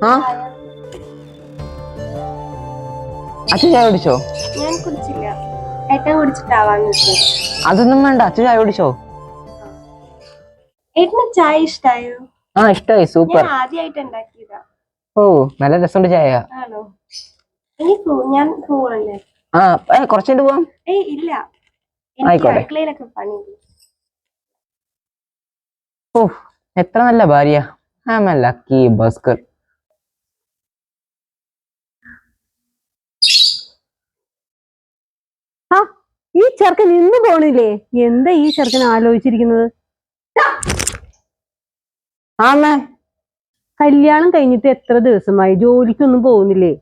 ആ അച്ഛൻ ചായ കുടിച്ചോ? ഞാൻ കുടിച്ചില്ല. ഏട്ടൻ കുടിച്ചിട്ടാവാന്ന്. അതൊന്നും വേണ്ട, അച്ഛൻ ചായ കുടിച്ചോ? ഏട്ടന് ചായ ഇഷ്ടായോ? ആ ഇഷ്ടായി, സൂപ്പർ. ആദ്യമായിട്ട് ഉണ്ടാക്കിയതാ. ഓ നല്ല രസമുണ്ട് ചായ. ആണോ? ഞാൻ പോവല്ലേ? ആ കുറച്ചുകൊണ്ട് പോവാം. ഇല്ല, ആയിക്കോട്ടെ. അടുക്കളയിലൊക്കെ പണി. ഓ എത്ര നല്ല ഭാര്യ. I am a lucky Bhaskar. ആ ഈ ചെറുക്കൻ ഇന്ന് പോണില്ലേ? എന്താ ഈ ചെറുക്കൻ ആലോചിച്ചിരിക്കുന്നത്? ആമേ കല്യാണം കഴിഞ്ഞിട്ട് എത്ര ദിവസമായി? ജോലിക്കൊന്നും പോകുന്നില്ലേ?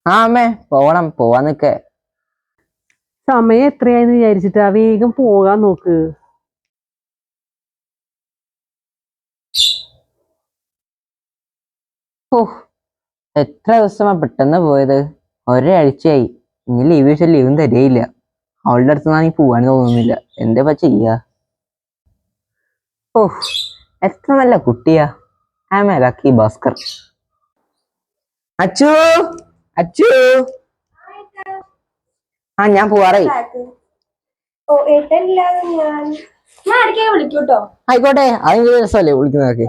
ആമേ പോവാൻ നിക്ക. സമയം എത്രയായെന്ന് വിചാരിച്ചിട്ടാ? വേഗം പോകാൻ നോക്ക്. ഓ എത്ര ദിവസമാ പെട്ടെന്ന് പോയത്. ഒരാഴ്ചയായി. ഇനി ലീവും തരയില്ല. അവളുടെ അടുത്ത് നിന്നാണെങ്കിൽ പോവാൻ തോന്നുന്നില്ല. എന്താ ചെയ്യാ? ഓ എത്ര നല്ല കുട്ടിയാ. I am a lucky Bhaskar. Achu Achu ആ ഞാൻ പോവാറേ. വിളിക്കൂട്ടോ. ആയിക്കോട്ടെ, അതെങ്കിലും രസമല്ലേ വിളിക്കുന്നതൊക്കെ.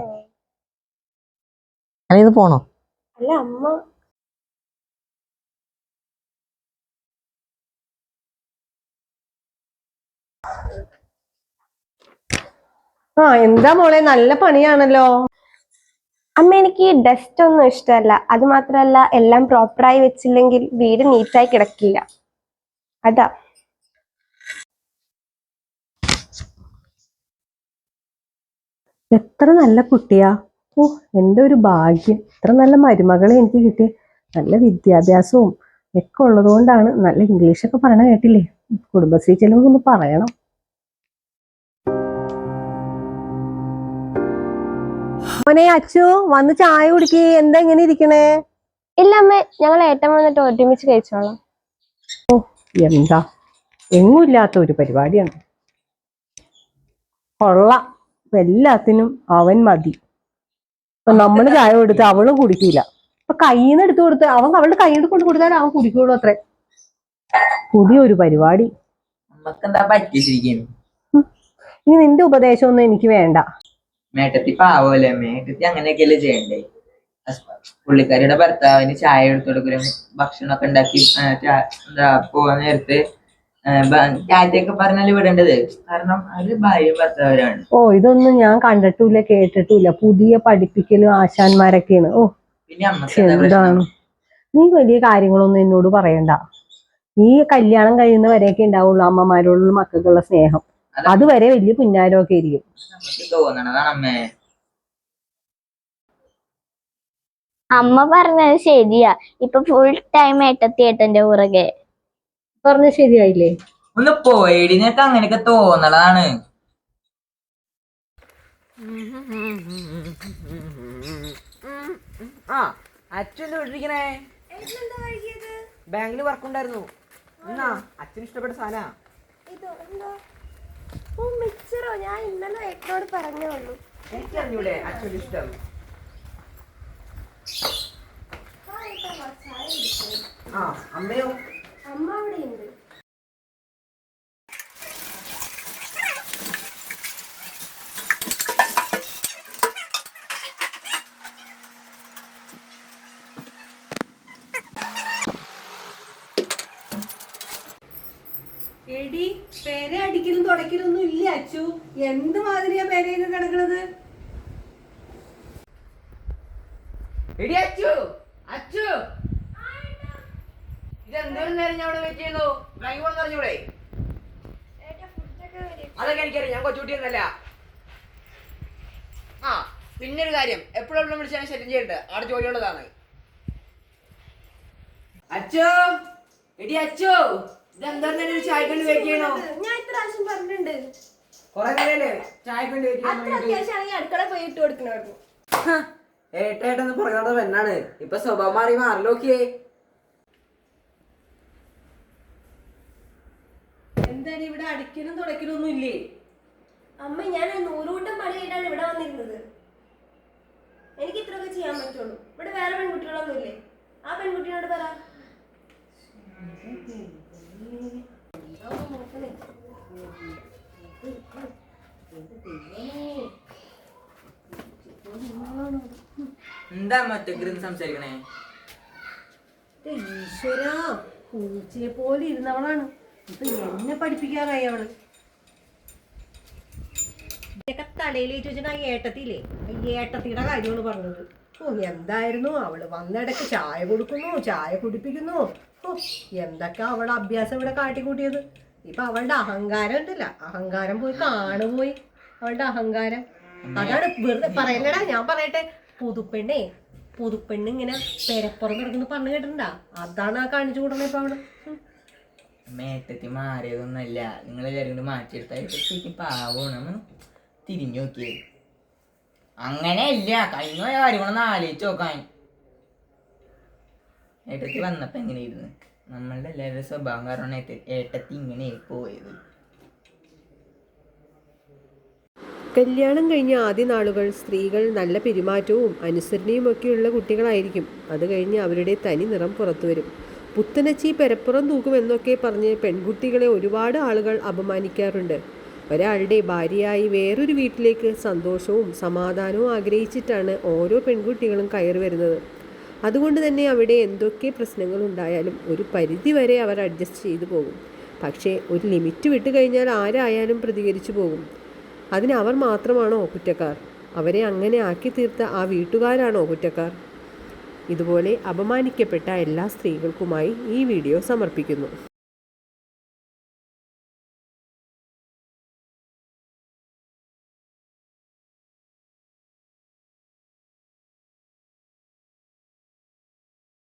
ഞാനിത് പോണോ? അല്ല, അമ്മ. എന്താ മോളെ, നല്ല പണിയാണല്ലോ. അമ്മ, എനിക്ക് ഡസ്റ്റ് ഒന്നും ഇഷ്ടമല്ല. അത് മാത്രല്ല, എല്ലാം പ്രോപ്പറായി വെച്ചില്ലെങ്കിൽ വീട് നീറ്റായി കിടക്കില്ല. അതാ. എത്ര നല്ല കുട്ടിയാ. ഓ എന്റെ ഒരു ഭാഗ്യം. ഇത്ര നല്ല മരുമകളെ എനിക്ക് കിട്ടി. നല്ല വിദ്യാഭ്യാസവും ഒക്കെ ഉള്ളത് കൊണ്ടാണ്. നല്ല ഇംഗ്ലീഷൊക്കെ പറയണ കേട്ടില്ലേ? കുടുംബശ്രീ ചെല്ലുമ്പോൾ ഒന്ന് പറയണം. മോനെ അച്ചു, വന്ന് ചായ കുടിക്കേ. എന്താ ഇങ്ങനെ ഇരിക്കണേ? ഇല്ല അമ്മ, ഞങ്ങൾ ഏട്ടൻ വന്നിട്ട് ഒരുമിച്ച് കഴിച്ചോളാം. ഓ എന്താ എങ്ങുമില്ലാത്ത ഒരു പരിപാടിയാണ്. കൊള്ളാം. എല്ലാത്തിനും അവൻ മതി. ഇപ്പൊ നമ്മള് ചായ കൊടുത്ത് അവളും കുടിക്കില്ല. ഇപ്പൊ കയ്യിന്ന് എടുത്തു കൊടുത്ത് അവളുടെ കൈയ്യിൽ കൊണ്ട് കൊടുത്താൽ അവൻ കുടിക്കുള്ളൂ അത്രേ. പുതിയൊരു പരിപാടി. ഇനി നിന്റെ ഉപദേശമൊന്നും എനിക്ക് വേണ്ട. മേട്ടത്തി പാവല്ലേ, മേട്ടത്തി അങ്ങനെയൊക്കെയല്ലേ ചെയ്യണ്ടേ. പുള്ളിക്കാരിയുടെ ഭർത്താവിന് ചായ എടുത്തു കൊടുക്കലും ഭക്ഷണമൊക്കെ ഉണ്ടാക്കി എന്താ പോവാൻ നേരത്ത് ടാറ്റയൊക്കെ പറഞ്ഞാല് വിടേണ്ടത്. കാരണം അത് ഭാര്യ ഭർത്താവരാണ്. ഓ ഇതൊന്നും ഞാൻ കണ്ടിട്ടില്ല, കേട്ടിട്ടില്ല. പുതിയ പഠിപ്പിക്കലും ആശാന്മാരൊക്കെയാണ്. ഓ പിന്നെ അമ്മക്ക് എന്താണ്? നീ വലിയ കാര്യങ്ങളൊന്നും എന്നോട് പറയണ്ട. ഈ കല്യാണം കഴിയുന്നവരെയൊക്കെ ഉണ്ടാവുള്ളൂ അമ്മമാരോടുള്ള മക്കൾക്കുള്ള സ്നേഹം. അതുവരെ വലിയ പുന്നാരമൊക്കെ ഇരിക്കും. നമുക്ക് തോന്നണതാണ് അമ്മേ. അമ്മ പറഞ്ഞത് ശരിയാ. ഇപ്പൊ ഫുൾ ടൈം ഏട്ടന്റെ പുറകെ. പറഞ്ഞത് ശരിയായില്ലേ? ഒന്ന് പോയേടി, നിനക്ക് അങ്ങനെയൊക്കെ തോന്നണതാണ്. ആ അച്ഛൻ വിട്ടിരിക്കണേ. ബാങ്കിൽ വർക്ക് ഉണ്ടായിരുന്നു. എന്നാ അച്ഛന് ഇഷ്ടപ്പെട്ട സാധനാ. ഞാൻ ഇന്നലെ ഏട്ടനോട് പറഞ്ഞേ ഉള്ളൂ. എനിക്ക് അറിഞ്ഞൂടെ അച്ഛൻ്റെ ഇഷ്ടം. ആ അമ്മയോ? അമ്മ അവിടെ ഉണ്ട്. എടി, പേര അടിക്കലും തുടക്കലൊന്നും ഇല്ല അച്ചു. എന്ത് മാതിരിയാ പേരയൊക്കെ കിടക്കണത്? എടി അച്ചു അച്ചു, ഇതെന്തോരം നേരം ഞാൻ അവിടെ വെയിറ്റ് ചെയ്യുന്നു. ബാങ്ക് പോണെന്ന് അറിഞ്ഞൂടെ? അതൊക്കെ എനിക്കറിയാം, ഞാൻ കൊച്ചുകുട്ടിയൊന്നല്ല. ആ പിന്നൊരു കാര്യം, എപ്പോഴും വിളിച്ചാൽ ശല്യം ചെയ്യണ്ട. അവിടെ ജോലിയുള്ളതാണ്. അച്ചു, എടി അച്ചു, ഇതെന്തോരം ചായക്കണ്ടി വെയിറ്റ് ചെയ്യണോ? ഞാൻ ഇത്ര പ്രാവശ്യം പറഞ്ഞിട്ടുണ്ട്. കൊറേ നേരല്ലേ ചായക്കണ്ടി വെയിറ്റ് അത്യാവശ്യമാണെങ്കിൽ അടുക്കള പോയി ഇട്ട് കൊടുക്കണമായിരുന്നു. ഏട്ടേട്ടെന്ന് പറയുന്നത് പെണ്ണാണ്. ഇപ്പൊ സ്വഭാവം മാറി മാറിലോക്കിയേ. എന്തായാലും ഇവിടെ അടിക്കലും തുടക്കലും ഒന്നും ഇല്ലേ? അമ്മ ഞാൻ 100 കൂട്ടം പണിയായിട്ടാണ് ഇവിടെ വന്നിരുന്നത്. എനിക്ക് ഇത്രയൊക്കെ ചെയ്യാൻ പറ്റുള്ളൂ. ഇവിടെ വേറെ പെൺകുട്ടികളൊന്നും ഇല്ലേ? ആ പെൺകുട്ടിയോട് പറ. എന്താ ഒറ്റക്കിരുന്ന് സംസാരിക്കണേ? ഈശ്വര, പൂച്ചയെ പോലെ ഇരുന്നവളാണ്. ഇപ്പൊ എന്നെ പഠിപ്പിക്കാറായി അവള്. ഇതൊക്കെ തലയിലേറ്റ് വെച്ചിട്ട് ആ ഏട്ടത്തിയില്ലേ, ഏട്ടത്തിയുടെ കാര്യമാണ് പറഞ്ഞത്. എന്തായിരുന്നു അവള് വന്നിടക്ക് ചായ കൊടുക്കുന്നു, ചായ കുടിപ്പിക്കുന്നു. എന്തൊക്കെ അവളുടെ അഭ്യാസം ഇവിടെ കാട്ടിക്കൂട്ടിയത്. ഇപ്പൊ അവളുടെ അഹങ്കാരം ഉണ്ടല്ല, അഹങ്കാരം പോയി കാണുപോയി അവളുടെ അഹങ്കാരം. അതാണ് വെറുതെ പറയല്ലടാ. ഞാൻ പറയട്ടെ, പുതുപ്പെണ്ണ് ഇങ്ങനെ പെരപ്പുറം കിടക്കുന്നു പറഞ്ഞു കേട്ടിട്ടുണ്ടാ? അതാണ് ആ കാണിച്ചു കൂടണേ ഇപ്പൊ അവള്. മേട്ടത്തി മാറിയതൊന്നല്ല, നിങ്ങളെല്ലാരും കൂടി മാറ്റിയെടുത്തായിട്ട് പാവമാണ്. തിരിഞ്ഞു നോക്കിയത് അങ്ങനെയല്ല. കഴിഞ്ഞ പോയ കാര്യങ്ങളൊന്ന് ആലോചിച്ച് നോക്കാൻ. ഏട്ടത്തി വന്നപ്പോ എങ്ങനെയായിരുന്നു? നമ്മളുടെ എല്ലാവരുടെ സ്വഭാവം കാരണം ഏട്ടത്തി ഇങ്ങനെ പോയത്. കല്യാണം കഴിഞ്ഞ ആദ്യ നാളുകൾ സ്ത്രീകൾ നല്ല പെരുമാറ്റവും അനുസരണയും ഒക്കെയുള്ള കുട്ടികളായിരിക്കും. അത് കഴിഞ്ഞ് അവരുടെ തനി നിറം പുറത്തു വരും. പുത്തനച്ചി പെരപ്പുറം തൂക്കുമെന്നൊക്കെ പറഞ്ഞ് പെൺകുട്ടികളെ ഒരുപാട് ആളുകൾ അപമാനിക്കാറുണ്ട്. ഒരാളുടെ ഭാര്യയായി വേറൊരു വീട്ടിലേക്ക് സന്തോഷവും സമാധാനവും ആഗ്രഹിച്ചിട്ടാണ് ഓരോ പെൺകുട്ടികളും കയറി വരുന്നത്. അതുകൊണ്ട് തന്നെ അവിടെ എന്തൊക്കെ പ്രശ്നങ്ങളുണ്ടായാലും ഒരു പരിധി വരെ അവർ അഡ്ജസ്റ്റ് ചെയ്തു പോകും. പക്ഷേ ഒരു ലിമിറ്റ് വിട്ട് കഴിഞ്ഞാൽ ആരായാലും പ്രതികരിച്ചു പോകും. അതിന് അവർ മാത്രമാണോ കുറ്റക്കാർ? അവരെ അങ്ങനെ ആക്കി തീർത്ത ആ വീട്ടുകാരാണോ കുറ്റക്കാർ? ഇതുപോലെ അപമാനിക്കപ്പെട്ട എല്ലാ സ്ത്രീകൾക്കുമായി ഈ വീഡിയോ സമർപ്പിക്കുന്നു.